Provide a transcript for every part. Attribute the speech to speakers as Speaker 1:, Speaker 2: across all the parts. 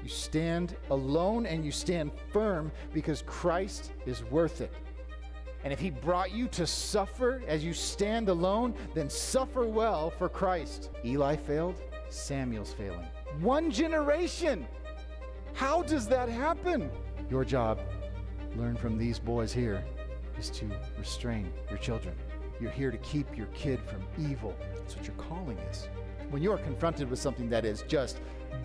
Speaker 1: You stand alone and you stand firm because Christ is worth it. And if he brought you to suffer as you stand alone, then suffer well for Christ. Eli failed, Samuel's failing. One generation! How does that happen? Your job, learn from these boys here, is to restrain your children. You're here to keep your kid from evil. That's what your calling is. When you are confronted with something that is just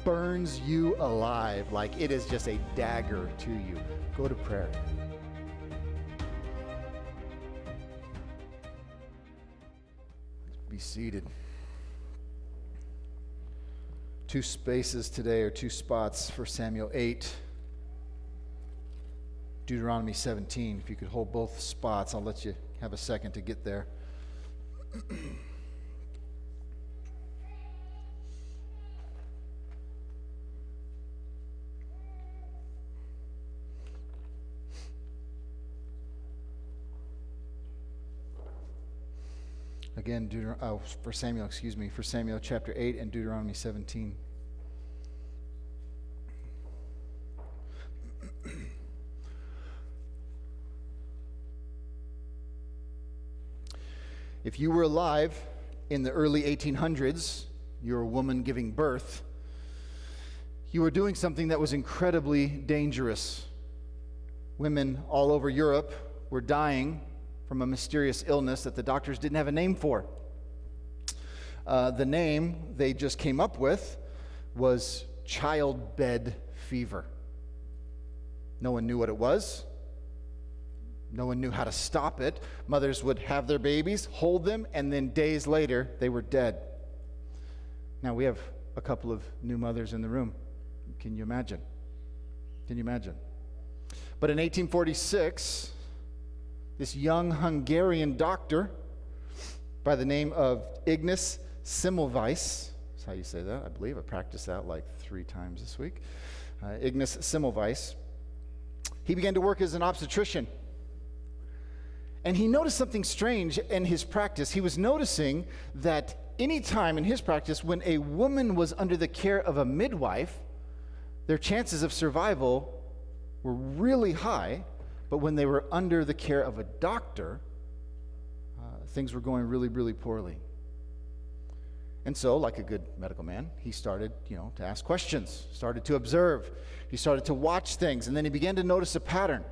Speaker 1: burns you alive, like it is just a dagger to you, go to prayer. Be seated. 2 spaces today, or 2 spots for Samuel 8, Deuteronomy 17. If you could hold both spots, I'll let you have a second to get there. Again, for Samuel chapter 8 and Deuteronomy 17. If you were alive in the early 1800s, you're a woman giving birth, you were doing something that was incredibly dangerous. Women all over Europe were dying from a mysterious illness that the doctors didn't have a name for. The name they just came up with was childbed fever. No one knew what it was. No one knew how to stop it. Mothers would have their babies, hold them, and then days later, they were dead. Now, we have a couple of new mothers in the room. Can you imagine? Can you imagine? But in 1846, this young Hungarian doctor by the name of Ignaz Semmelweis, that's how you say that, I believe. I practiced that like 3 times this week. Ignaz Semmelweis, he began to work as an obstetrician. And he noticed something strange in his practice. He was noticing that any time in his practice when a woman was under the care of a midwife, their chances of survival were really high. But when they were under the care of a doctor, things were going really, really poorly. And so, like a good medical man, he started, to ask questions, started to observe. He started to watch things, and then he began to notice a pattern.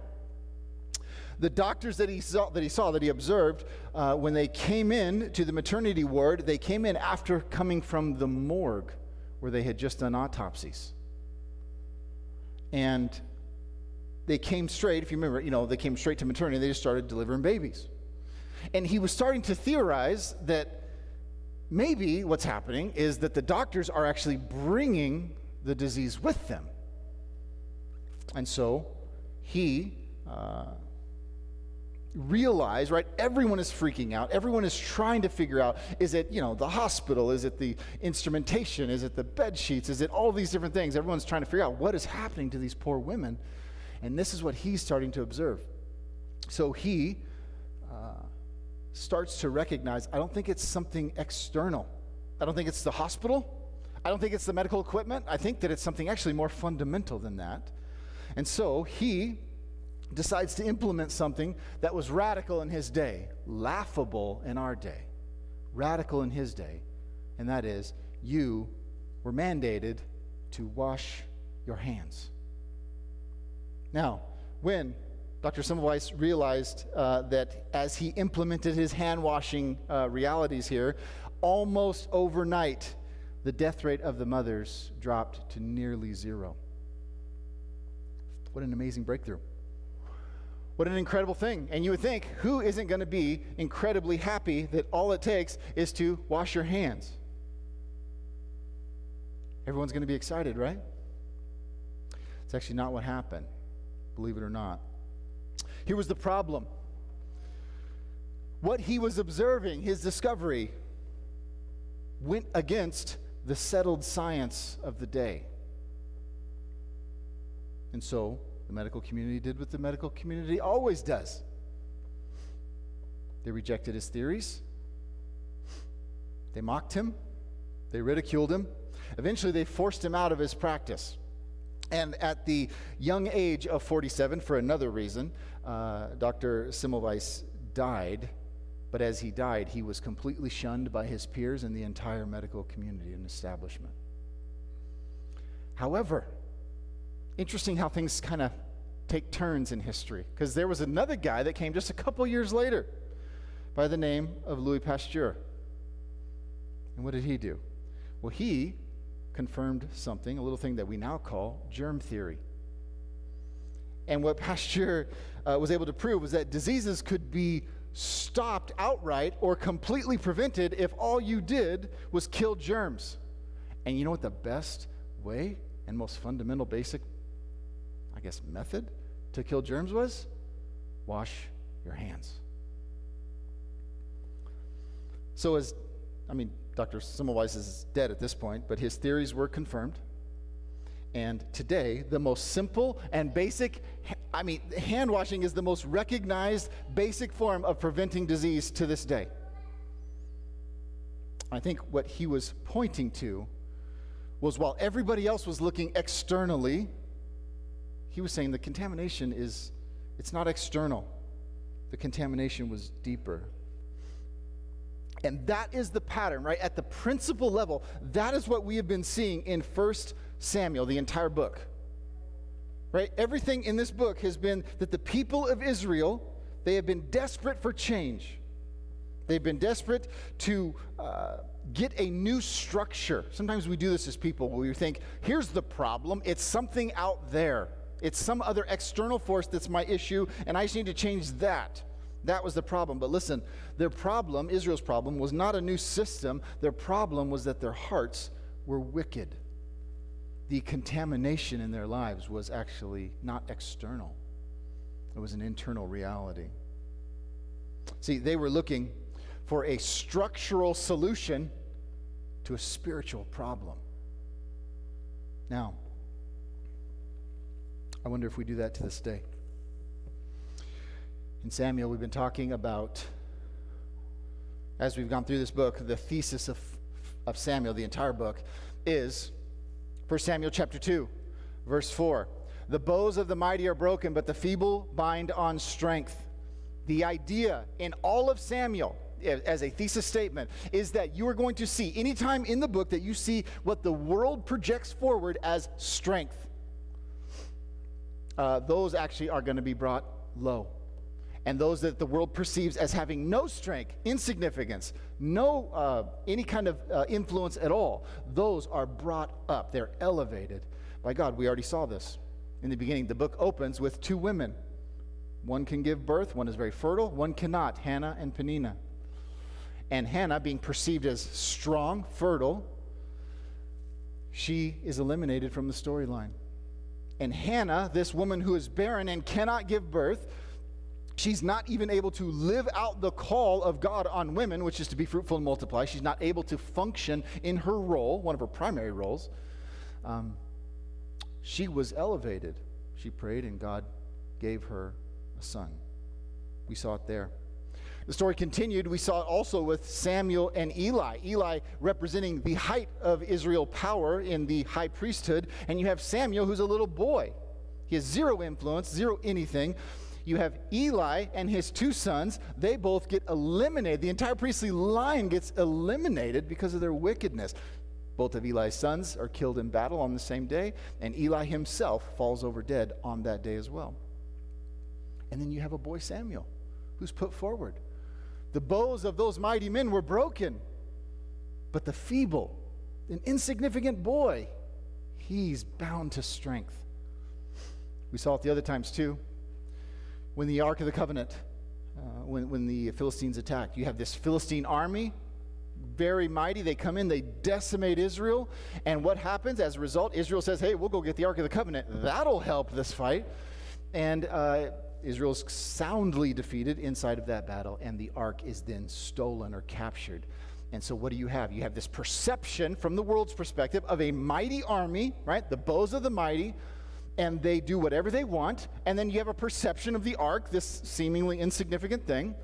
Speaker 1: The doctors that he observed, when they came in to the maternity ward, they came in after coming from the morgue where they had just done autopsies. And they came straight, if you remember, they came straight to maternity, they just started delivering babies. And he was starting to theorize that maybe what's happening is that the doctors are actually bringing the disease with them. And so he realized, right, everyone is freaking out. Everyone is trying to figure out, is it, the hospital? Is it the instrumentation? Is it the bed sheets? Is it all these different things? Everyone's trying to figure out what is happening to these poor women. And this is what he's starting to observe. So he starts to recognize, I don't think it's something external. I don't think it's the hospital. I don't think it's the medical equipment. I think that it's something actually more fundamental than that. And so he decides to implement something that was radical in his day, laughable in our day, radical in his day, and that is, you were mandated to wash your hands. Now, when Dr. Semmelweis realized that as he implemented his hand-washing realities here, almost overnight, the death rate of the mothers dropped to nearly 0. What an amazing breakthrough. What an incredible thing. And you would think, who isn't going to be incredibly happy that all it takes is to wash your hands? Everyone's going to be excited, right? It's actually not what happened, believe it or not. Here was the problem. What he was observing, his discovery, went against the settled science of the day. And so the medical community did what the medical community always does. They rejected his theories. They mocked him. They ridiculed him. Eventually, they forced him out of his practice. And at the young age of 47, for another reason, Dr. Semmelweis died. But as he died, he was completely shunned by his peers and the entire medical community and establishment. However, interesting how things kind of take turns in history, because there was another guy that came just a couple years later by the name of Louis Pasteur. And what did he do? Well, he confirmed something, a little thing that we now call germ theory. And what Pasteur was able to prove was that diseases could be stopped outright or completely prevented if all you did was kill germs. And you know what the best way and most fundamental, basic, method to kill germs was? Wash your hands. So Dr. Semmelweis is dead at this point, but his theories were confirmed. And today, the most simple and basic, hand washing is the most recognized basic form of preventing disease to this day. I think what he was pointing to was while everybody else was looking externally, he was saying the contamination it's not external. The contamination was deeper. And that is the pattern, right? At the principal level, that is what we have been seeing in 1 Samuel, the entire book. Right? Everything in this book has been that the people of Israel, they have been desperate for change. They've been desperate to get a new structure. Sometimes we do this as people where we think, here's the problem. It's something out there. It's some other external force that's my issue, and I just need to change that. That was the problem. But listen, their problem, Israel's problem, was not a new system. Their problem was that their hearts were wicked. The contamination in their lives was actually not external. It was an internal reality. See, they were looking for a structural solution to a spiritual problem. Now, I wonder if we do that to this day. In Samuel, we've been talking about, as we've gone through this book, the thesis of Samuel, the entire book, is 1 Samuel chapter 2, verse 4. The bows of the mighty are broken, but the feeble bind on strength. The idea in all of Samuel, as a thesis statement, is that you are going to see, anytime in the book that you see what the world projects forward as strength, those actually are going to be brought low. And those that the world perceives as having no strength, insignificance, no any kind of influence at all, those are brought up. They're elevated by God. We already saw this in the beginning. The book opens with two women. One can give birth, one is very fertile, one cannot, Hannah and Peninnah. And Hannah, being perceived as strong, fertile, she is eliminated from the storyline. And Hannah, this woman who is barren and cannot give birth, she's not even able to live out the call of God on women, which is to be fruitful and multiply. She's not able to function in her role, one of her primary roles. She was elevated. She prayed and God gave her a son. We saw it there. The story continued. We saw it also with Samuel and Eli. Eli representing the height of Israel power in the high priesthood. And you have Samuel, who's a little boy. He has zero influence, zero anything. You have Eli and his two sons. They both get eliminated. The entire priestly line gets eliminated because of their wickedness. Both of Eli's sons are killed in battle on the same day, and Eli himself falls over dead on that day as well. And then you have a boy Samuel, who's put forward. The bows of those mighty men were broken, but the feeble, an insignificant boy, he's bound to strength. We saw it the other times too. When the Ark of the Covenant, when the Philistines attacked, you have this Philistine army, very mighty. They come in, they decimate Israel. And what happens as a result? Israel says, hey, we'll go get the Ark of the Covenant. That'll help this fight. And Israel's soundly defeated inside of that battle, and the Ark is then stolen or captured. And so what do you have? You have this perception from the world's perspective of a mighty army, right? The bows of the mighty, and they do whatever they want. And then you have a perception of the Ark, this seemingly insignificant thing.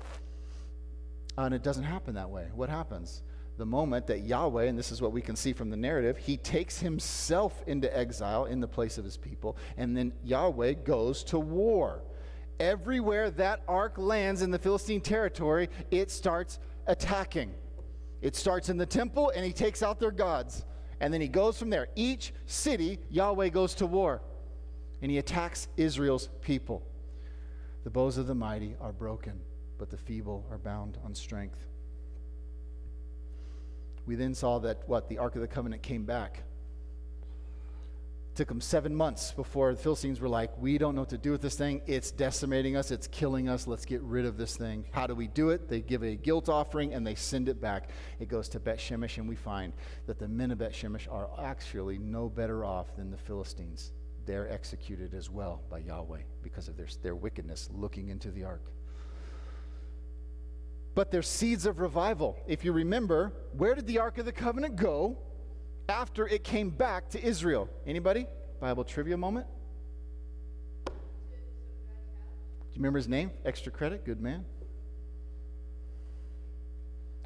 Speaker 1: And it doesn't happen that way. What happens? the moment that Yahweh, and this is what we can see from the narrative, he takes himself into exile in the place of his people, and then Yahweh goes to war. Everywhere that ark lands in the Philistine territory, it starts attacking. It starts in the temple, and he takes out their gods. And then he goes from there. Each city, Yahweh goes to war, and he attacks Israel's people. The bows of the mighty are broken, but the feeble are bound on strength. We then saw that, the Ark of the Covenant came back. It took them 7 months before the Philistines were like, we don't know what to do with this thing. It's decimating us. It's killing us. Let's get rid of this thing. How do we do it? They give a guilt offering, and they send it back. It goes to Bet Shemesh, and we find that the men of Bet Shemesh are actually no better off than the Philistines. They're executed as well by Yahweh because of their wickedness looking into the ark. But there's seeds of revival. If you remember, where did the Ark of the Covenant go after it came back to Israel? Anybody? Bible trivia moment? Do you remember his name? Extra credit? Good man.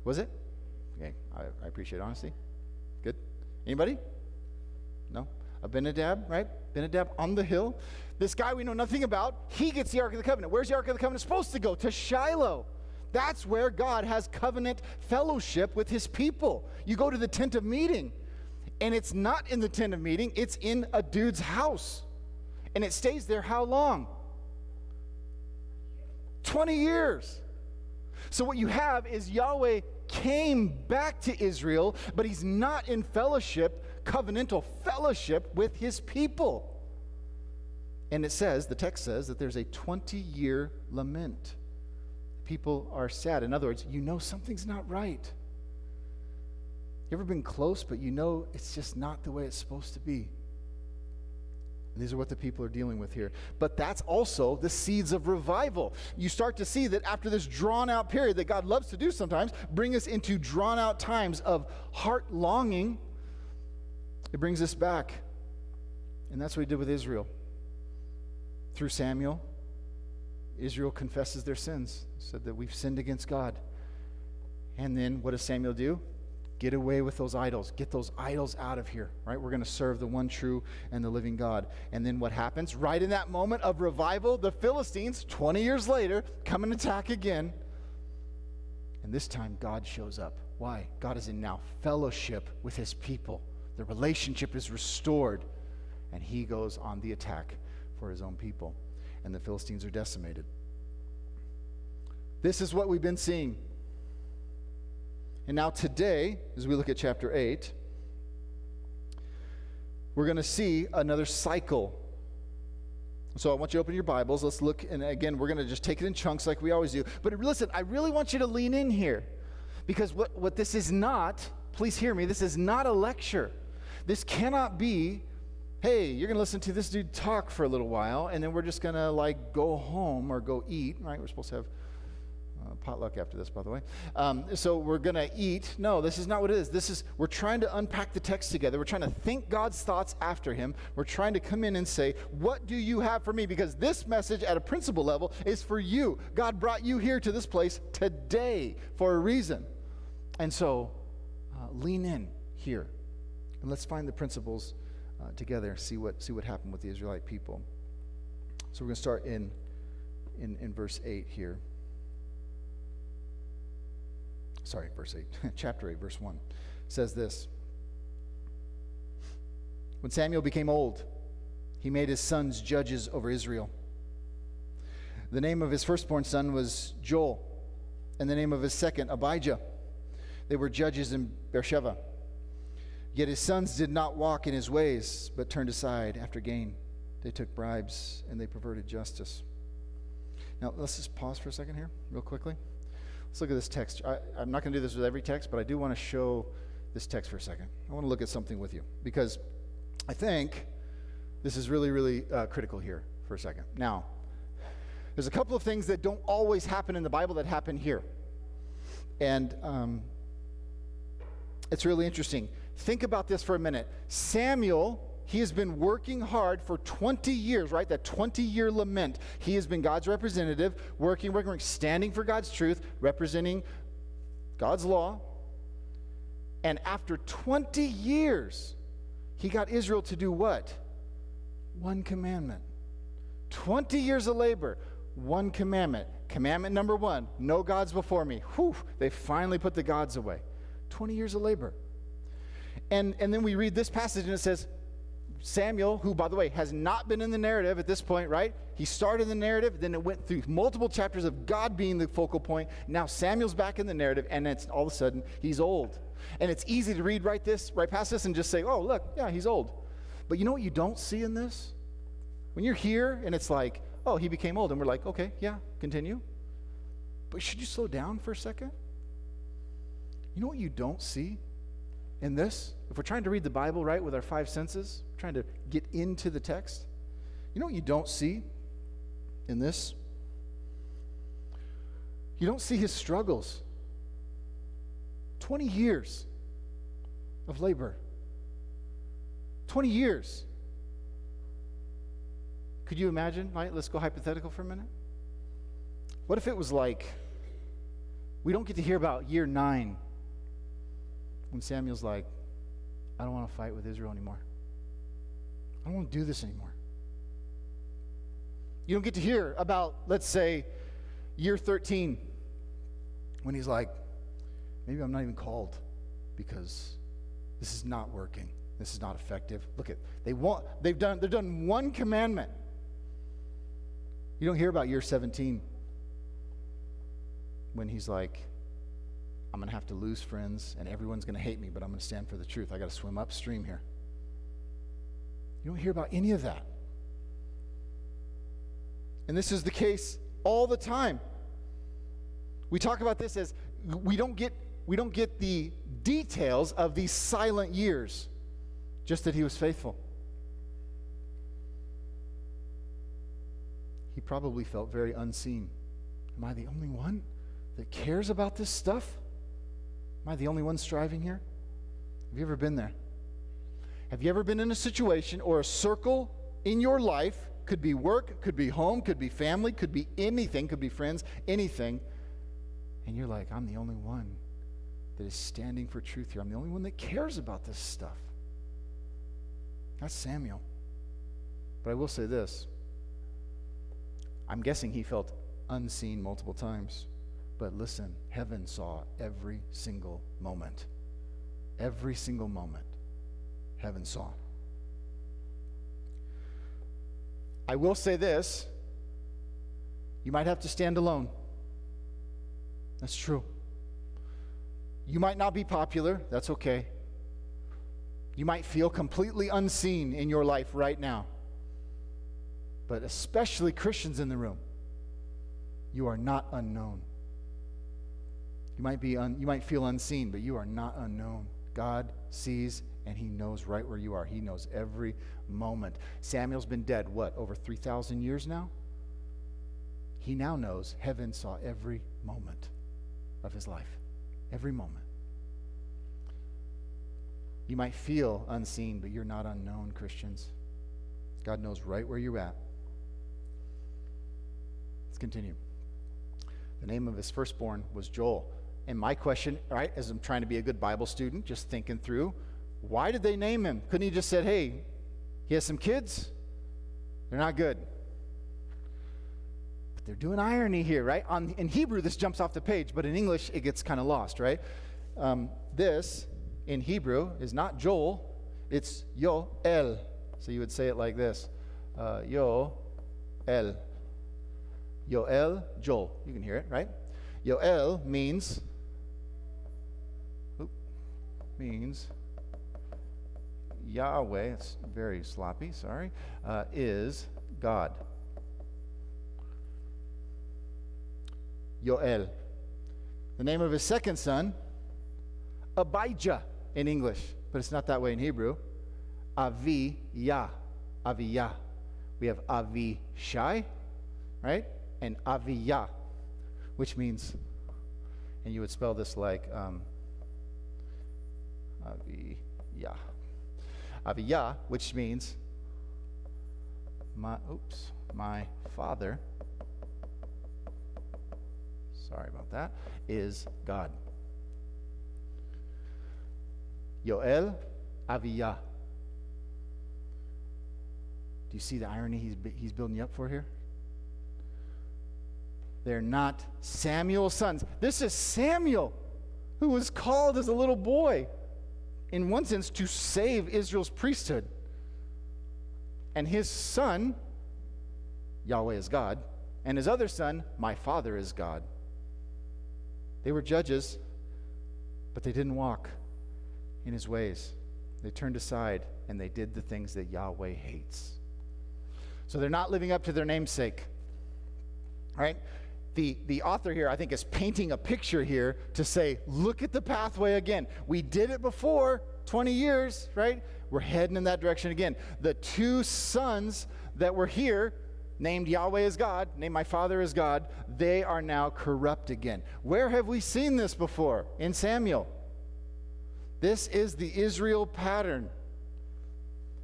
Speaker 1: Was it? Okay, I appreciate honesty. Good. Anybody? No? Abinadab, right? Abinadab on the hill. This guy we know nothing about, he gets the Ark of the Covenant. Where's the Ark of the Covenant supposed to go? To Shiloh. That's where God has covenant fellowship with his people. You go to the tent of meeting, and it's not in the tent of meeting, it's in a dude's house. And it stays there how long? 20 years. So what you have is Yahweh came back to Israel, but he's not in fellowship, covenantal fellowship with his people. And it says, the text says, that there's a 20-year lament. People are sad. In other words, you know something's not right. You ever been close, but you know it's just not the way it's supposed to be? And these are what the people are dealing with here. But that's also the seeds of revival. You start to see that after this drawn-out period that God loves to do sometimes, bring us into drawn-out times of heart longing, it brings us back. And that's what he did with Israel. Through Samuel, Israel confesses their sins, said that we've sinned against God. And then what does Samuel do? Get away with those idols. Get those idols out of here, right? We're going to serve the one true and the living God. And then what happens? Right in that moment of revival, the Philistines, 20 years later, come and attack again. And this time God shows up. Why? God is in now fellowship with his people. The relationship is restored. And he goes on the attack for his own people. And the Philistines are decimated. This is what we've been seeing. And now today, as we look at chapter 8, we're going to see another cycle. So I want you to open your Bibles. Let's look, and again, we're going to just take it in chunks like we always do. But listen, I really want you to lean in here. Because what this is not, please hear me, this is not a lecture. This cannot be, hey, you're going to listen to this dude talk for a little while, and then we're just going to go home or go eat, right? We're supposed to have potluck after this, by the way. So we're going to eat. No, this is not what it is. We're trying to unpack the text together. We're trying to think God's thoughts after him. We're trying to come in and say, what do you have for me? Because this message at a principle level is for you. God brought you here to this place today for a reason. And so lean in here, and let's find the principles together, see what happened with the Israelite people. So we're going to start in verse 8 here. Sorry, verse 8. Chapter 8, verse 1 says this. When Samuel became old, he made his sons judges over Israel. The name of his firstborn son was Joel, and the name of his second, Abijah. They were judges in Beersheba. Yet his sons did not walk in his ways, but turned aside after gain. They took bribes, and they perverted justice. Now, let's just pause for a second here, real quickly. Let's look at this text. I'm not going to do this with every text, but I do want to show this text for a second. I want to look at something with you, because I think this is really, really critical here for a second. Now, there's a couple of things that don't always happen in the Bible that happen here. And it's really interesting. Think about this for a minute. Samuel, he has been working hard for 20 years, right? That 20-year lament. He has been God's representative, working, standing for God's truth, representing God's law. And after 20 years, he got Israel to do what? One commandment. 20 years of labor, one commandment. Commandment number one, no gods before me. Whew, they finally put the gods away. 20 years of labor. And then we read this passage and it says, Samuel, who, by the way, has not been in the narrative at this point, right? He started the narrative, then it went through multiple chapters of God being the focal point. Now Samuel's back in the narrative, and it's all of a sudden, he's old. And it's easy to read right past this and just say, oh, look, yeah, he's old. But you know what you don't see in this? When you're here and it's like, oh, he became old, and we're like, okay, yeah, continue. But should you slow down for a second? You know what you don't see in this? If we're trying to read the Bible, right, with our five senses, trying to get into the text, you know what you don't see in this? You don't see his struggles. 20 years of labor. 20 years. Could you imagine, right? Let's go hypothetical for a minute. What if it was like, we don't get to hear about year 9 when Samuel's like, I don't want to fight with Israel anymore. I don't want to do this anymore. You don't get to hear about, let's say, year 13 when he's like, maybe I'm not even called because this is not working. This is not effective. Look at, they've done one commandment. You don't hear about year 17 when he's like, I'm going to have to lose friends and everyone's going to hate me, but I'm going to stand for the truth. I got to swim upstream here. You don't hear about any of that. And this is the case all the time. We talk about this as we don't get the details of these silent years, just that he was faithful. He probably felt very unseen. Am I the only one that cares about this stuff? Am I the only one striving here? Have you ever been there? Have you ever been in a situation or a circle in your life, could be work, could be home, could be family, could be anything, could be friends, anything, and you're like, I'm the only one that is standing for truth here. I'm the only one that cares about this stuff. That's Samuel. But I will say this. I'm guessing he felt unseen multiple times. But listen, heaven saw every single moment. Every single moment, heaven saw. I will say this. You might have to stand alone. That's true. You might not be popular. That's okay. You might feel completely unseen in your life right now. But especially Christians in the room, you are not unknown. You might feel unseen, but you are not unknown. God sees and he knows right where you are. He knows every moment. Samuel's been dead, over 3,000 years now? He now knows heaven saw every moment of his life. Every moment. You might feel unseen, but you're not unknown, Christians. God knows right where you're at. Let's continue. The name of his firstborn was Joel. And my question, right, as I'm trying to be a good Bible student, just thinking through, why did they name him? Couldn't he just said, hey, he has some kids? They're not good. But they're doing irony here, right? In Hebrew, this jumps off the page, but in English, it gets kind of lost, right? This, in Hebrew, is not Joel, it's Yoel. So you would say it like this, Yoel. Yoel, Joel. You can hear it, right? Yoel means Yahweh, it's very sloppy, sorry, is God. Yoel. The name of his second son, Abijah in English, but it's not that way in Hebrew. Aviyah. Aviyah. We have Avishai, right? And Aviyah, which means, and you would spell this like Aviyah. Aviyah, which means my father, sorry about that, is God. Yoel Aviyah. Do you see the irony he's building you up for here? They're not Samuel's sons. This is Samuel, who was called as a little boy, in one sense, to save Israel's priesthood. And his son, Yahweh is God, and his other son, my Father is God. They were judges, but they didn't walk in his ways. They turned aside, and they did the things that Yahweh hates. So they're not living up to their namesake. All right? The author here, I think, is painting a picture here to say, look at the pathway again. We did it before, 20 years, right? We're heading in that direction again. The two sons that were here, named Yahweh as God, named my Father as God, they are now corrupt again. Where have we seen this before? In Samuel. This is the Israel pattern.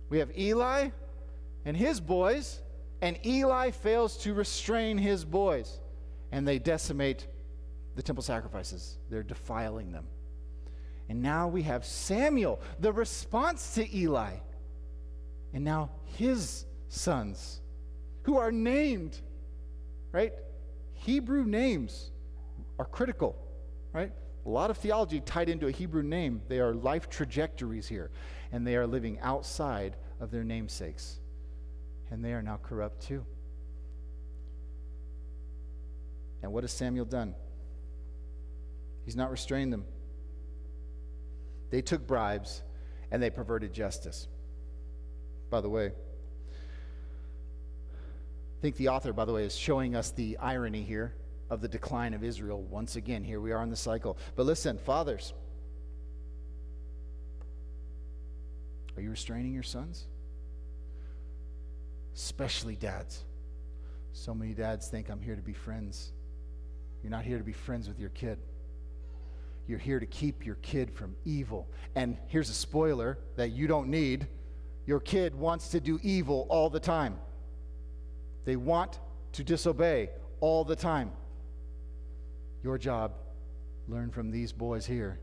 Speaker 1: We have Eli and his boys, and Eli fails to restrain his boys. And they decimate the temple sacrifices. They're defiling them. And now we have Samuel, the response to Eli. And now his sons, who are named, right? Hebrew names are critical, right? A lot of theology tied into a Hebrew name. They are life trajectories here. And they are living outside of their namesakes. And they are now corrupt too. And what has Samuel done? He's not restrained them. They took bribes and they perverted justice. By the way, I think the author, by the way, is showing us the irony here of the decline of Israel. Once again, here we are in the cycle. But listen, fathers, are you restraining your sons? Especially dads. So many dads think I'm here to be friends. You're not here to be friends with your kid. You're here to keep your kid from evil. And here's a spoiler that you don't need. Your kid wants to do evil all the time. They want to disobey all the time. Your job, learn from these boys here,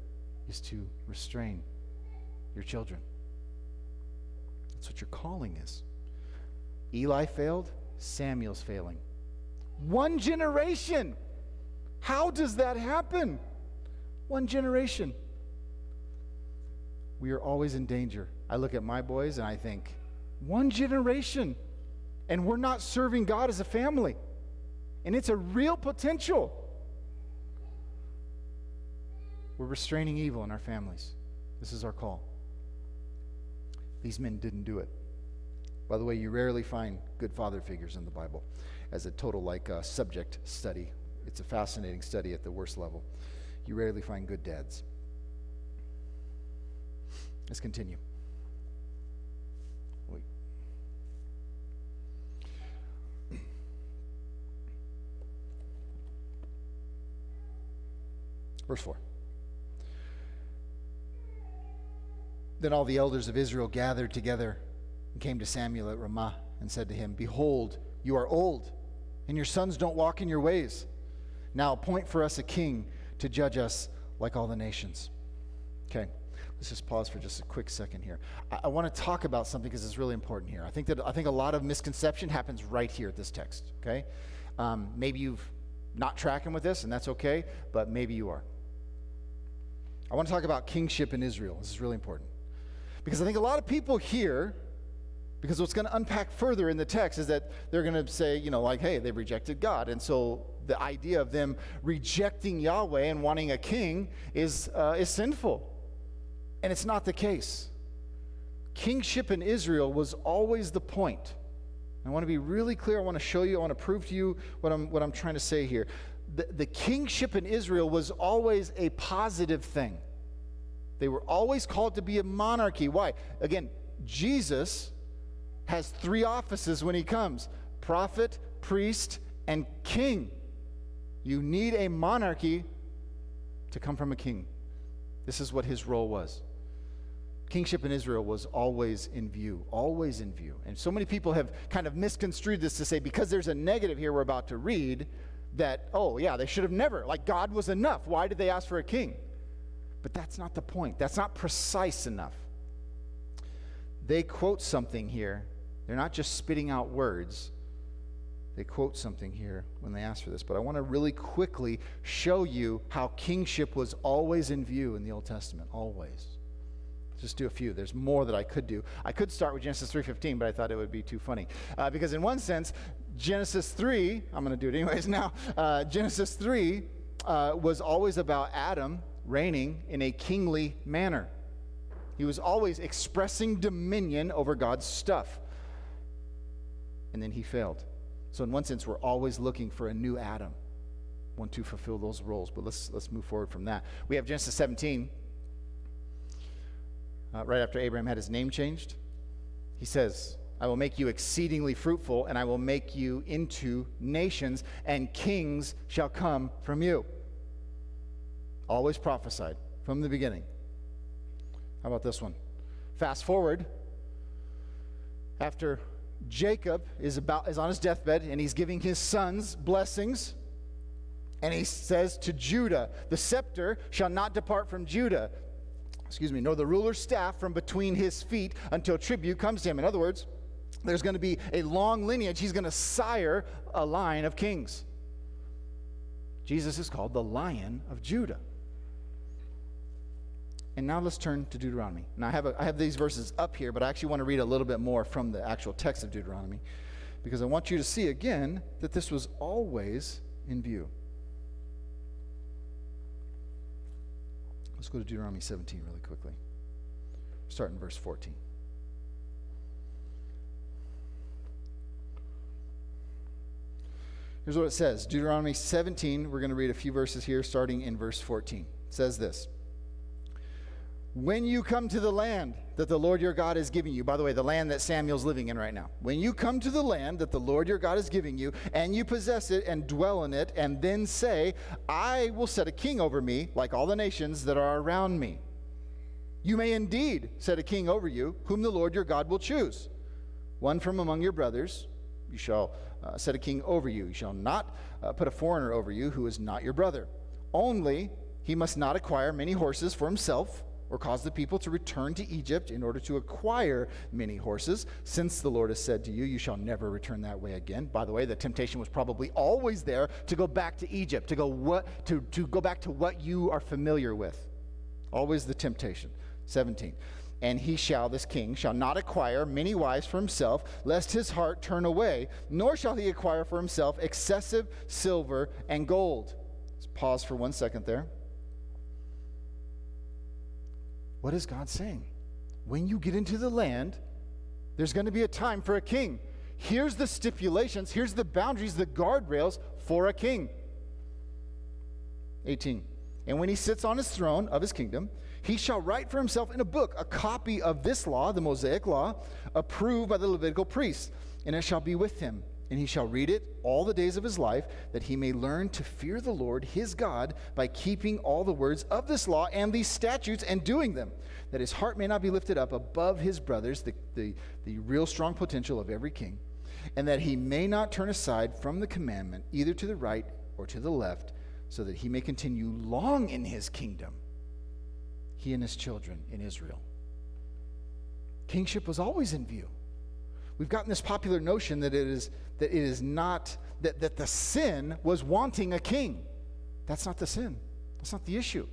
Speaker 1: is to restrain your children. That's what your calling is. Eli failed, Samuel's failing. One generation. How does that happen? One generation. We are always in danger. I look at my boys and I think, one generation, and we're not serving God as a family. And it's a real potential. We're restraining evil in our families. This is our call. These men didn't do it. By the way, you rarely find good father figures in the Bible as a total subject study. It's a fascinating study at the worst level. You rarely find good dads. Let's continue. Wait. Verse 4. Then all the elders of Israel gathered together and came to Samuel at Ramah and said to him, "Behold, you are old, and your sons don't walk in your ways. Now appoint for us a king to judge us like all the nations." Okay, let's just pause for just a quick second here. I want to talk about something because it's really important here. I think a lot of misconception happens right here at this text, okay? Maybe you've not tracking with this, and that's okay, but maybe you are. I want to talk about kingship in Israel. This is really important. Because I think a lot of people here, because what's going to unpack further in the text is that they're going to say, hey, they've rejected God. And so the idea of them rejecting Yahweh and wanting a king is sinful. And it's not the case. Kingship in Israel was always the point. I want to be really clear. I want to show you, I want to prove to you what I'm trying to say here. The kingship in Israel was always a positive thing. They were always called to be a monarchy. Why? Again, Jesus has three offices when he comes: prophet, priest, and king. You need a monarchy to come from a king. This is what his role was. Kingship in Israel was always in view, always in view. And so many people have kind of misconstrued this to say, because there's a negative here we're about to read, that, oh yeah, they should have never, like God was enough. Why did they ask for a king? But that's not the point. That's not precise enough. They quote something here. They're not just spitting out words. They quote something here when they ask for this. But I want to really quickly show you how kingship was always in view in the Old Testament. Always. Just do a few. There's more that I could do. I could start with Genesis 3:15, but I thought it would be too funny. Because in one sense, Genesis 3, I'm going to do it anyways now. Genesis 3 was always about Adam reigning in a kingly manner. He was always expressing dominion over God's stuff. And then he failed. So in one sense, we're always looking for a new Adam, one to fulfill those roles. But let's move forward from that. We have Genesis 17. Right after Abraham had his name changed, he says, I will make you exceedingly fruitful, and I will make you into nations, and kings shall come from you. Always prophesied from the beginning. How about this one? Fast forward, after Jacob is on his deathbed, and he's giving his sons blessings, and he says to Judah, the scepter shall not depart from Judah, nor the ruler's staff from between his feet until tribute comes to him. In other words, there's going to be a long lineage. He's going to sire a line of kings. Jesus is called the Lion of Judah. And now let's turn to Deuteronomy. Now I have these verses up here, but I actually want to read a little bit more from the actual text of Deuteronomy, because I want you to see again that this was always in view. Let's go to Deuteronomy 17 really quickly. Start in verse 14. Here's what it says. Deuteronomy 17, we're going to read a few verses here, starting in verse 14. It says this. When you come to the land that the Lord your God is giving you, by the way, the land that Samuel's living in right now. When you come to the land that the Lord your God is giving you, and you possess it and dwell in it, and then say, I will set a king over me, like all the nations that are around me. You may indeed set a king over you, whom the Lord your God will choose. One from among your brothers, you shall set a king over you. You shall not put a foreigner over you who is not your brother. Only he must not acquire many horses for himself, or cause the people to return to Egypt in order to acquire many horses, since the Lord has said to you, you shall never return that way again. By the way, the temptation was probably always there to go back to Egypt, to go back to what you are familiar with. Always the temptation. 17. And this king, shall not acquire many wives for himself, lest his heart turn away, nor shall he acquire for himself excessive silver and gold. Let's pause for 1 second there. What is God saying? When you get into the land, there's going to be a time for a king. Here's the stipulations, here's the boundaries, the guardrails for a king. 18. And when he sits on his throne of his kingdom, he shall write for himself in a book a copy of this law, the Mosaic law, approved by the Levitical priests, and it shall be with him. And he shall read it all the days of his life, that he may learn to fear the Lord his God by keeping all the words of this law and these statutes and doing them, that his heart may not be lifted up above his brothers, the real strong potential of every king, and that he may not turn aside from the commandment, either to the right or to the left, so that he may continue long in his kingdom, he and his children in Israel. Kingship was always in view. We've gotten this popular notion that that the sin was wanting a king. That's not the sin. That's not the issue.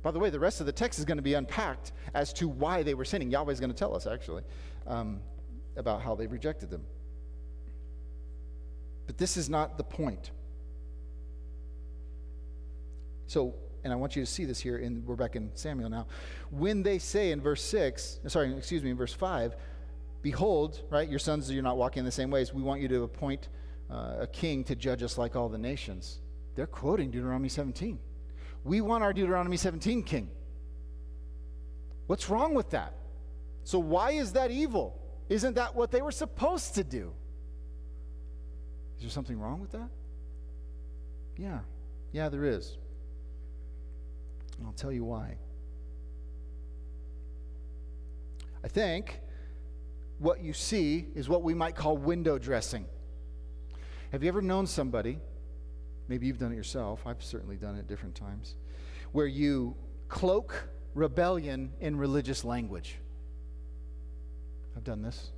Speaker 1: By the way, the rest of the text is going to be unpacked as to why they were sinning. Yahweh is going to tell us, actually, about how they rejected them. But this is not the point. So, and I want you to see this here, and we're back in Samuel now. When they say in verse 5, behold, right, your sons, you're not walking in the same ways. We want you to appoint a king to judge us like all the nations. They're quoting Deuteronomy 17. We want our Deuteronomy 17 king. What's wrong with that? So why is that evil? Isn't that what they were supposed to do? Is there something wrong with that? Yeah, there is. And I'll tell you why. I think what you see is what we might call window dressing. Have you ever known somebody, maybe you've done it yourself, I've certainly done it at different times, where you cloak rebellion in religious language. I've done this.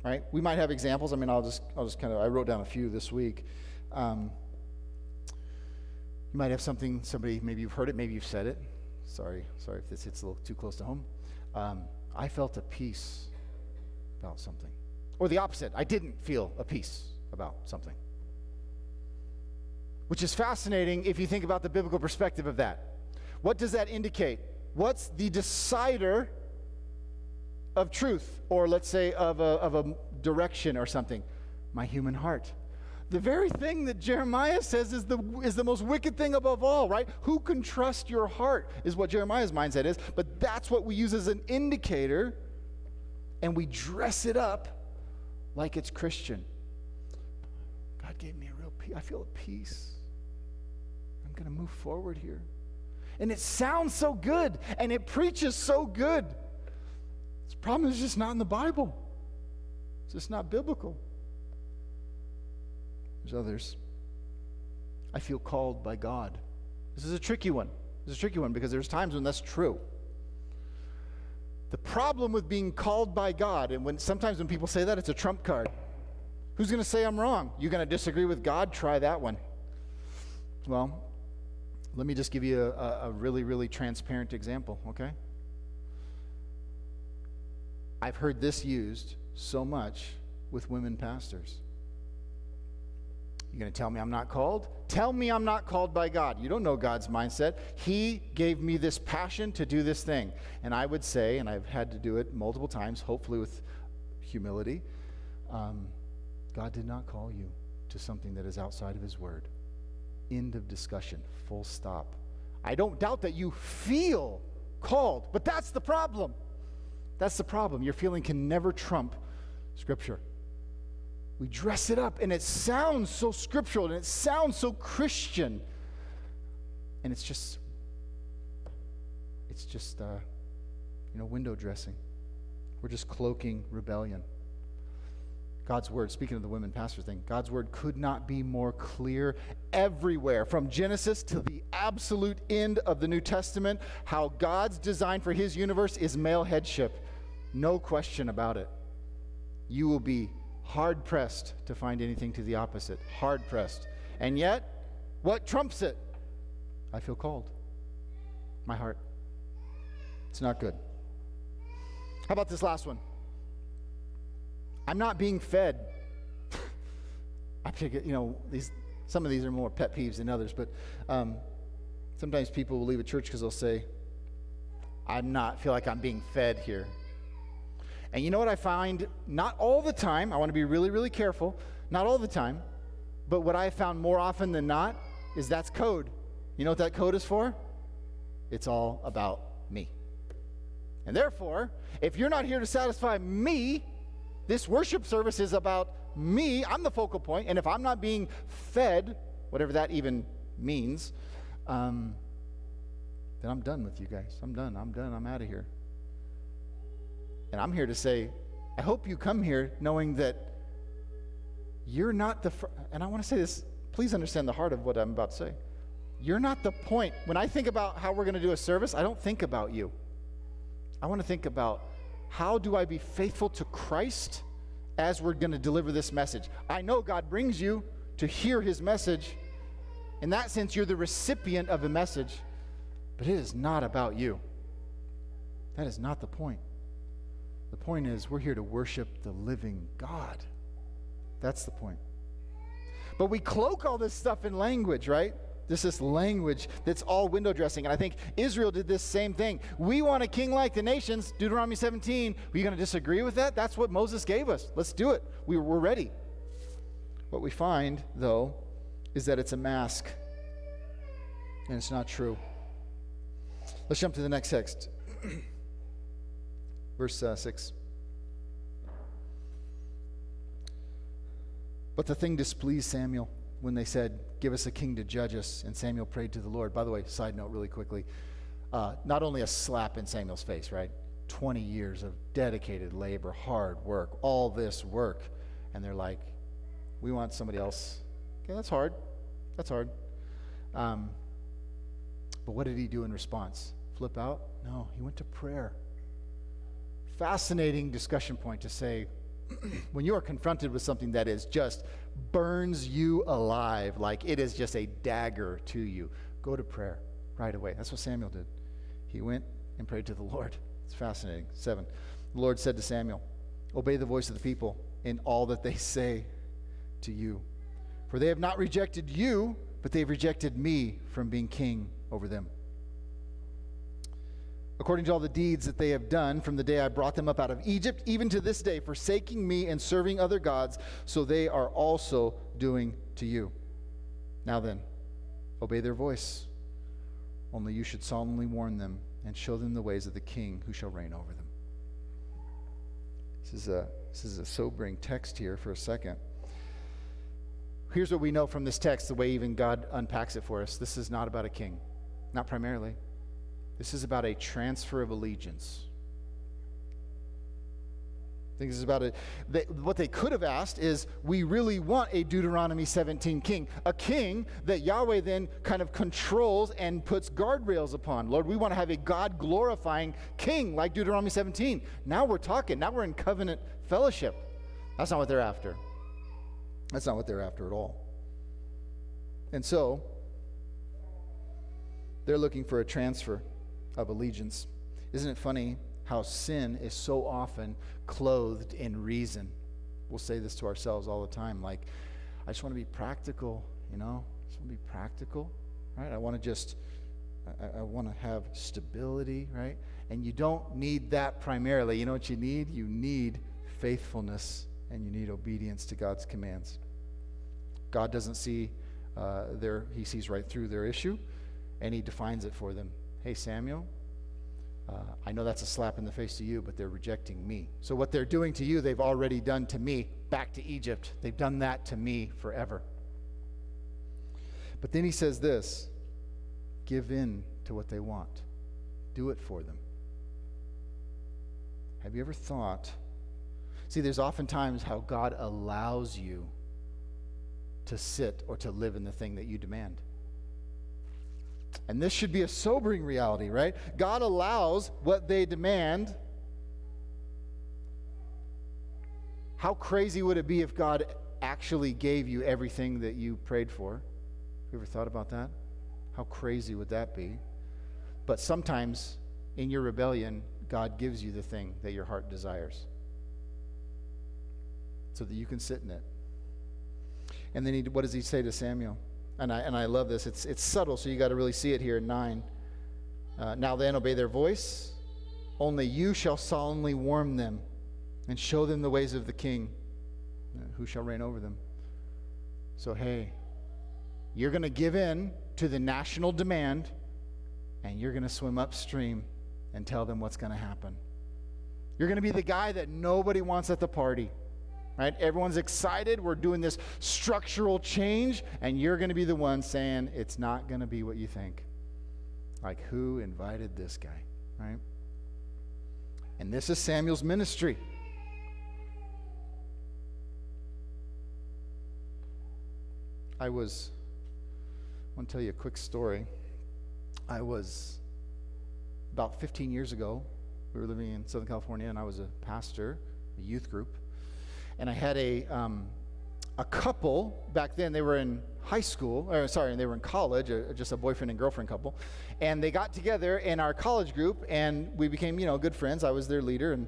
Speaker 1: Right? We might have examples. I mean, I'll just kind of, I wrote down a few this week. You might have something, somebody, maybe you've heard it, maybe you've said it. Sorry if this hits a little too close to home. I felt a peace about something. Or the opposite, I didn't feel a peace about something. Which is fascinating if you think about the biblical perspective of that. What does that indicate? What's the decider of truth, or let's say of a direction or something? My human heart. The very thing that Jeremiah says is the most wicked thing above all, right? Who can trust your heart is what Jeremiah's mindset is, but that's what we use as an indicator, and we dress it up like it's Christian. God gave me a real peace. I feel a peace. I'm going to move forward here. And it sounds so good, and it preaches so good. The problem is it's just not in the Bible. It's just not biblical. There's others. I feel called by God. This is a tricky one. This is a tricky one because there's times when that's true. The problem with being called by God, and sometimes when people say that, it's a trump card. Who's going to say I'm wrong? You going to disagree with God? Try that one. Well, let me just give you a really, really transparent example, okay? I've heard this used so much with women pastors. You're going to tell me I'm not called? Tell me I'm not called by God. You don't know God's mindset. He gave me this passion to do this thing. And I would say, and I've had to do it multiple times, hopefully with humility, God did not call you to something that is outside of His Word. End of discussion. Full stop. I don't doubt that you feel called, but that's the problem. That's the problem. Your feeling can never trump Scripture. We dress it up, and it sounds so scriptural, and it sounds so Christian. And it's just window dressing. We're just cloaking rebellion. God's word, speaking of the women pastor thing, God's word could not be more clear everywhere, from Genesis to the absolute end of the New Testament. How God's design for His universe is male headship. No question about it. You will be hard-pressed to find anything to the opposite. Hard-pressed. And yet, what trumps it? I feel called. My heart. It's not good. How about this last one? I'm not being fed. I think, some of these are more pet peeves than others, but sometimes people will leave a church because they'll say, feel like I'm being fed here. And you know what I find? Not all the time. I want to be really, really careful. Not all the time. But what I found more often than not is that's code. You know what that code is for? It's all about me. And therefore, if you're not here to satisfy me, this worship service is about me. I'm the focal point. And if I'm not being fed, whatever that even means, then I'm done with you guys. I'm done. I'm out of here. And I'm here to say, I hope you come here knowing that you're not and I want to say this, please understand the heart of what I'm about to say. You're not the point. When I think about how we're going to do a service, I don't think about you. I want to think about, how do I be faithful to Christ as we're going to deliver this message? I know God brings you to hear His message. In that sense, you're the recipient of the message, but it is not about you. That is not the point. The point is, we're here to worship the living God. That's the point. But we cloak all this stuff in language, right? This language that's all window dressing. And I think Israel did this same thing. We want a king like the nations, Deuteronomy 17. Are you going to disagree with that? That's what Moses gave us. Let's do it. We're ready. What we find, though, is that it's a mask. And it's not true. Let's jump to the next text. Verse 6. But the thing displeased Samuel when they said, give us a king to judge us. And Samuel prayed to the Lord. By the way, side note really quickly, not only a slap in Samuel's face, right? 20 years of dedicated labor, hard work, all this work. And they're like, we want somebody else. Okay, that's hard. That's hard. But what did he do in response? Flip out? No, he went to prayer. Fascinating discussion point to say, when you are confronted with something that is just burns you alive, like it is just a dagger to you, go to prayer right away. That's what Samuel did. He went and prayed to the Lord. It's fascinating. 7, the Lord said to Samuel, obey the voice of the people in all that they say to you. For they have not rejected you, but they've rejected me from being king over them. According to all the deeds that they have done from the day I brought them up out of Egypt, even to this day, forsaking me and serving other gods, so they are also doing to you. Now then, obey their voice. Only you should solemnly warn them and show them the ways of the king who shall reign over them. This is a sobering text here for a second. Here's what we know from this text, the way even God unpacks it for us. This is not about a king, not primarily. This is about a transfer of allegiance. I think this is about it. What they could have asked is, we really want a Deuteronomy 17 king, a king that Yahweh then kind of controls and puts guardrails upon. Lord, we want to have a God-glorifying king like Deuteronomy 17. Now we're talking. Now we're in covenant fellowship. That's not what they're after. That's not what they're after at all. And so, they're looking for a transfer of allegiance. Isn't it funny how sin is so often clothed in reason? We'll say this to ourselves all the time, like, I just want to be practical, I just want to be practical, right? I want to have stability, right? And you don't need that primarily. You know what you need? You need faithfulness, and you need obedience to God's commands. God doesn't see he sees right through their issue, and he defines it for them. Hey, Samuel, I know that's a slap in the face to you, but they're rejecting me. So what they're doing to you, they've already done to me back to Egypt. They've done that to me forever. But then he says this, give in to what they want. Do it for them. Have you ever thought, see, there's oftentimes how God allows you to sit or to live in the thing that you demand. And this should be a sobering reality, right? God allows what they demand. How crazy would it be if God actually gave you everything that you prayed for? Have you ever thought about that? How crazy would that be? But sometimes in your rebellion, God gives you the thing that your heart desires so that you can sit in it. And then what does he say to Samuel? And I love this. It's subtle, so you got to really see it here in 9. Now then, obey their voice. Only you shall solemnly warn them and show them the ways of the king who shall reign over them. So, hey, you're going to give in to the national demand, and you're going to swim upstream and tell them what's going to happen. You're going to be the guy that nobody wants at the party. Right? Everyone's excited. We're doing this structural change, and you're going to be the one saying it's not going to be what you think. Like, who invited this guy? Right? And this is Samuel's ministry. I want to tell you a quick story. I was, about 15 years ago, we were living in Southern California, and I was a pastor, a youth group. And I had a couple back then. They were in high school, they were in college, just a boyfriend and girlfriend couple. And they got together in our college group, and we became, good friends. I was their leader, and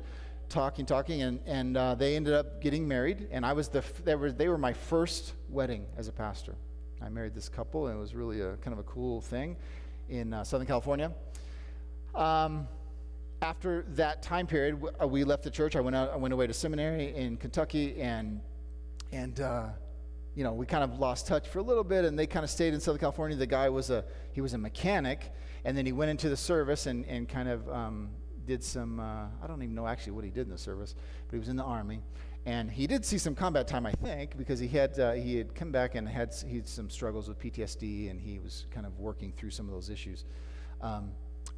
Speaker 1: talking, and they ended up getting married. And I was they were my first wedding as a pastor. I married this couple, and it was really a kind of a cool thing in Southern California. After that time period, we left the church. I went away to seminary in Kentucky, and we kind of lost touch for a little bit, and they kind of stayed in Southern California. The guy was a mechanic, and then he went into the service and kind of did some, I don't even know actually what he did in the service, but he was in the Army. And he did see some combat time, I think, because he had come back and he had some struggles with PTSD, and he was kind of working through some of those issues.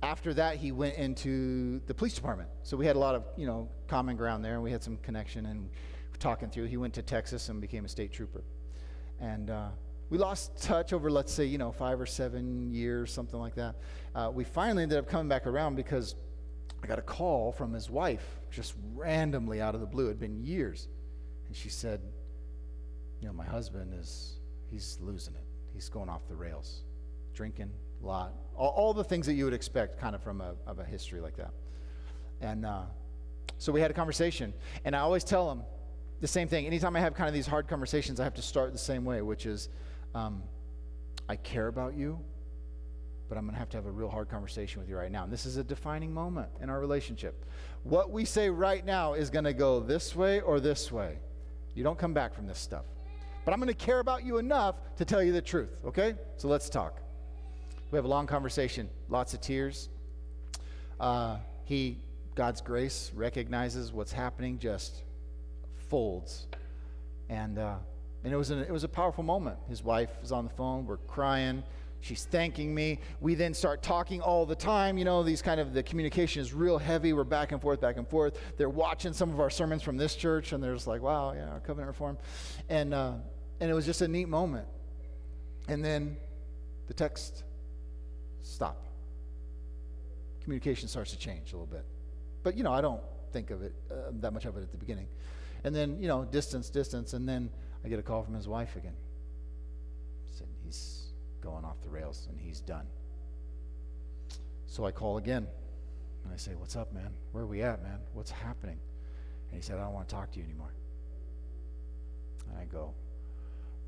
Speaker 1: After that, he went into the police department. So we had a lot of, common ground there, and we had some connection and talking through. He went to Texas and became a state trooper. And we lost touch over, let's say, 5 or 7 years, something like that. We finally ended up coming back around because I got a call from his wife, just randomly out of the blue. It had been years. And she said, my husband he's losing it. He's going off the rails, drinking a lot, all the things that you would expect kind of from a history like that. And so we had a conversation, and I always tell him the same thing. Anytime I have kind of these hard conversations, I have to start the same way, which is, I care about you, but I'm going to have a real hard conversation with you right now. And this is a defining moment in our relationship. What we say right now is going to go this way or this way. You don't come back from this stuff. But I'm going to care about you enough to tell you the truth, okay? So let's talk. We have a long conversation, lots of tears. God's grace recognizes what's happening, just folds. And it was a powerful moment. His wife is on the phone. We're crying. She's thanking me. We then start talking all the time. The communication is real heavy. We're back and forth, back and forth. They're watching some of our sermons from this church, and they're just like, wow, yeah, our covenant reform. And it was just a neat moment. And then the text stopped. Communication starts to change a little bit. But, I don't think of it, that much of it at the beginning. And then, distance, and then I get a call from his wife again. Said he's going off the rails, and he's done. So I call again, and I say, what's up, man? Where are we at, man? What's happening? And he said, I don't want to talk to you anymore. And I go,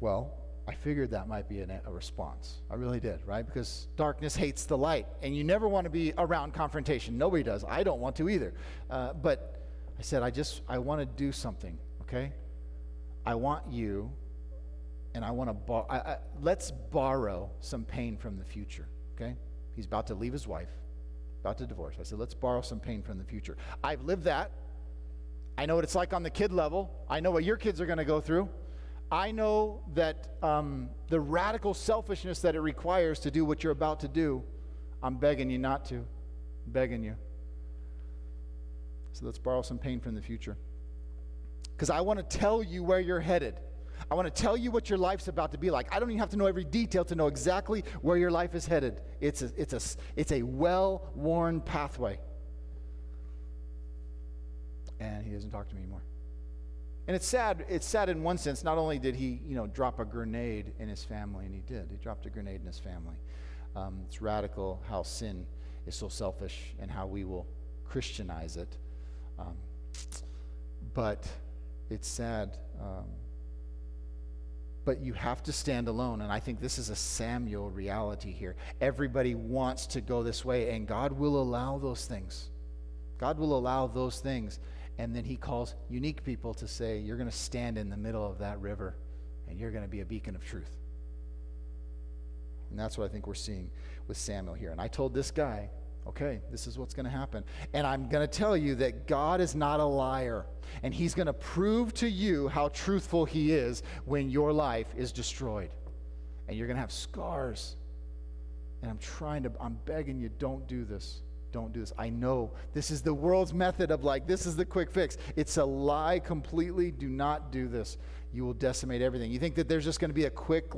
Speaker 1: well, I figured that might be a response. I really did, right? Because darkness hates the light, and you never want to be around confrontation. Nobody does. I don't want to either. But I said, I want to do something, okay? I want you, and I want to let's borrow some pain from the future, okay? He's about to leave his wife, about to divorce. I said, let's borrow some pain from the future. I've lived that. I know what it's like on the kid level. I know what your kids are going to go through. I know that the radical selfishness that it requires to do what you're about to do, I'm begging you not to. I'm begging you. So let's borrow some pain from the future. Because I want to tell you where you're headed. I want to tell you what your life's about to be like. I don't even have to know every detail to know exactly where your life is headed. It's a well-worn pathway. And he doesn't talk to me anymore. And it's sad. It's sad in one sense. Not only did he, drop a grenade in his family, and he did. He dropped a grenade in his family. It's radical how sin is so selfish and how we will Christianize it. But it's sad. But you have to stand alone, and I think this is a Samuel reality here. Everybody wants to go this way, and God will allow those things. God will allow those things. And then he calls unique people to say, you're going to stand in the middle of that river, and you're going to be a beacon of truth. And that's what I think we're seeing with Samuel here. And I told this guy, okay, this is what's going to happen. And I'm going to tell you that God is not a liar. And he's going to prove to you how truthful he is when your life is destroyed. And you're going to have scars. And I'm begging you, don't do this. Don't do this. I know this is the world's method of this is the quick fix. It's a lie completely. Do not do this. You will decimate everything. You think that there's just going to be a quick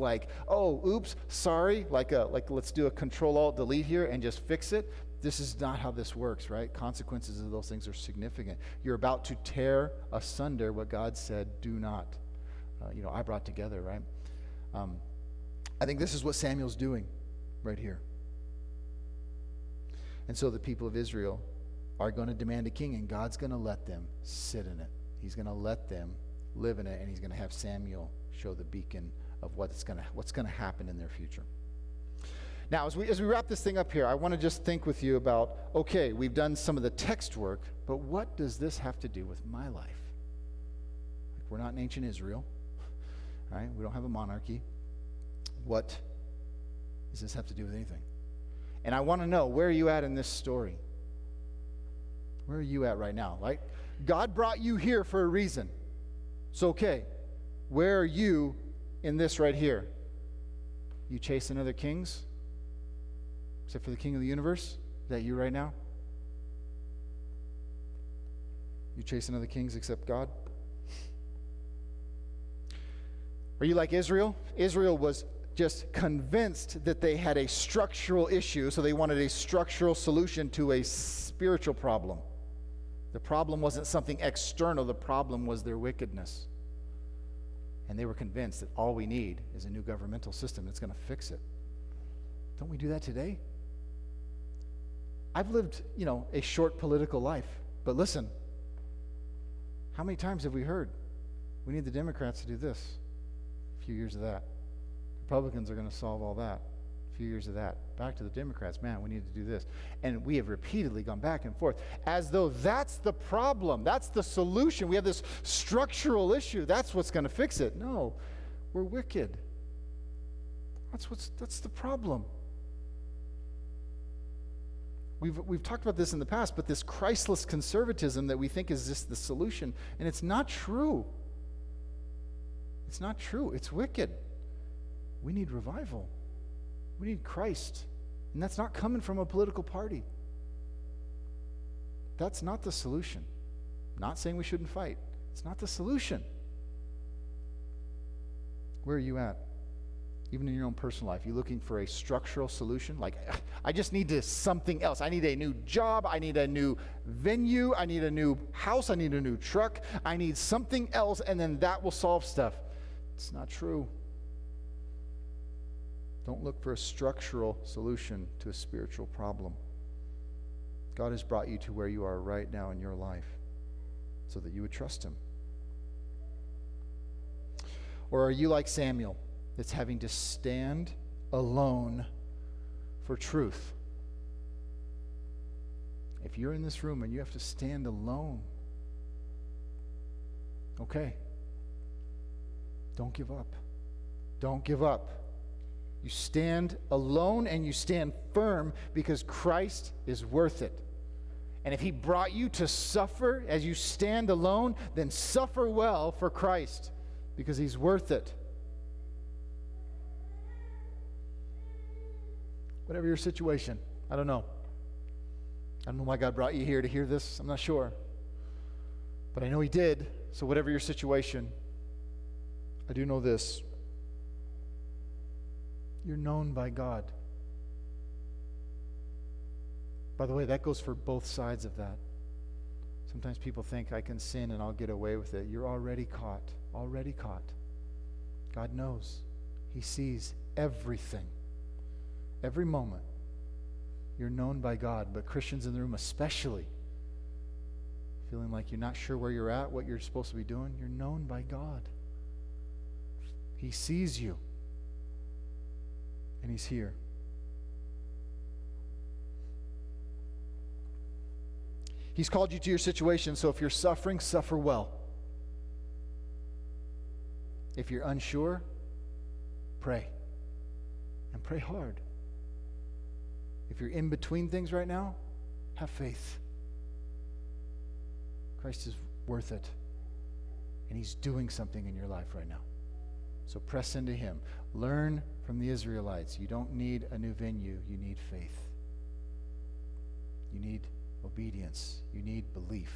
Speaker 1: oh, oops, sorry, let's do a Control-Alt-Delete here and just fix it. This is not how this works, right? Consequences of those things are significant. You're about to tear asunder what God said, do not. I brought together, right? I think this is what Samuel's doing right here. And so the people of Israel are going to demand a king, and God's going to let them sit in it. He's going to let them live in it, and he's going to have Samuel show the beacon of what's going to happen in their future. Now, as we wrap this thing up here, I want to just think with you about, okay, we've done some of the text work, but what does this have to do with my life? We're not in ancient Israel, right? We don't have a monarchy. What does this have to do with anything? And I want to know, where are you at in this story? Where are you at right now? Right? God brought you here for a reason. So, okay, where are you in this right here? You chasing other kings? Except for the king of the universe? Is that you right now? You chasing other kings except God? Are you like Israel? Israel was just convinced that they had a structural issue, so they wanted a structural solution to a spiritual problem. The problem wasn't something external, the problem was their wickedness. And they were convinced that all we need is a new governmental system that's going to fix it. Don't we do that today? I've lived, a short political life, but listen, how many times have we heard, we need the Democrats to do this? A few years of that. Republicans are going to solve all that. A few years of that. Back to the Democrats. Man, we need to do this. And we have repeatedly gone back and forth as though that's the problem. That's the solution. We have this structural issue. That's what's going to fix it. No, we're wicked. That's the problem. We've talked about this in the past, but this Christless conservatism that we think is just the solution, and it's not true. It's not true. It's wicked. We need revival. We need Christ. And that's not coming from a political party. That's not the solution. I'm not saying we shouldn't fight. It's not the solution. Where are you at? Even in your own personal life, you looking for a structural solution? Like, I just need something else. I need a new job. I need a new venue. I need a new house. I need a new truck. I need something else, and then that will solve stuff. It's not true. Don't look for a structural solution to a spiritual problem. God has brought you to where you are right now in your life so that you would trust Him. Or are you like Samuel, that's having to stand alone for truth? If you're in this room and you have to stand alone, okay, don't give up. Don't give up. You stand alone and you stand firm because Christ is worth it. And if He brought you to suffer as you stand alone, then suffer well for Christ because He's worth it. Whatever your situation, I don't know. I don't know why God brought you here to hear this. I'm not sure. But I know He did. So whatever your situation, I do know this. You're known by God. By the way, that goes for both sides of that. Sometimes people think I can sin and I'll get away with it. You're already caught. Already caught. God knows. He sees everything. Every moment. You're known by God, but Christians in the room especially, feeling like you're not sure where you're at, what you're supposed to be doing, you're known by God. He sees you. And He's here. He's called you to your situation, so if you're suffering, suffer well. If you're unsure, pray. And pray hard. If you're in between things right now, have faith. Christ is worth it. And He's doing something in your life right now. So press into Him. Learn from the Israelites. You don't need a new venue. You need faith. You need obedience. You need belief.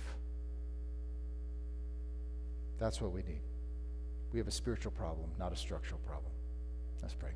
Speaker 1: That's what we need. We have a spiritual problem, not a structural problem. Let's pray.